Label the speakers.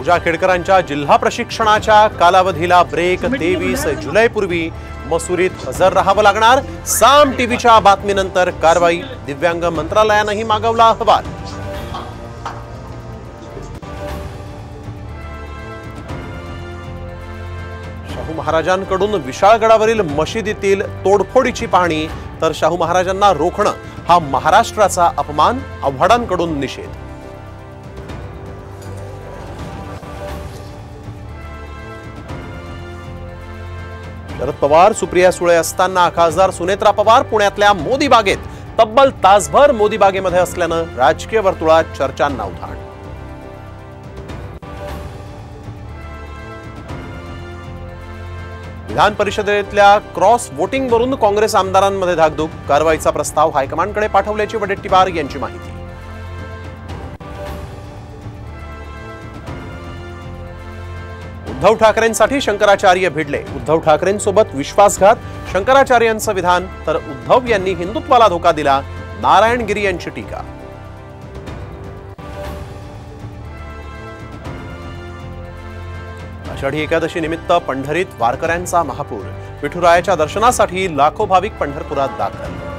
Speaker 1: पूजा खेडकरांच्या जिल्हा प्रशिक्षणाच्या कालावधीला ब्रेक 23 जुलैपूर्वी मसुरीत हजर राहावं लागणार। साम टीव्हीच्या बातमीनंतर कारवाई, दिव्यांग मंत्रालयानेही मागवला अहवाल। शाहू महाराजांकडून विशाळगडावरील मशिदीतील तोडफोडीची पाहणी, तर शाहू महाराजांना रोखणं हा महाराष्ट्राचा अपमान, आव्हाडांकडून निषेध। शरद पवार सुप्रिया सुळे असताना खासदार सुनेत्रा पवार पुण्यातल्या मोदी बागेत तब्बल तासभर मोदी बागेमध्ये असल्यानं राजकीय वर्तुळात चर्चांना उधाण। विधान परिषदेतल्या क्रॉस वोटिंगवरून काँग्रेस आमदारांमध्ये धाकधूक, कारवाईचा प्रस्ताव हायकमांडकडे पाठवल्याची वडेट्टीवार यांची माहिती। उद्धव ठाकरेंसाठी शंकराचार्य भिडले, उद्धव ठाकरेंसोबत विश्वासघात, शंकराचार्यांचं विधान, तर उद्धव यांनी हिंदुत्वाला धोका दिला, नारायण गिरी यांची टीका। आषाढी एकादशी निमित्त पंढरीत वारकऱ्यांचा महापूर, विठुरायाच्या दर्शनासाठी लाखो भाविक पंढरपुरात दाखल।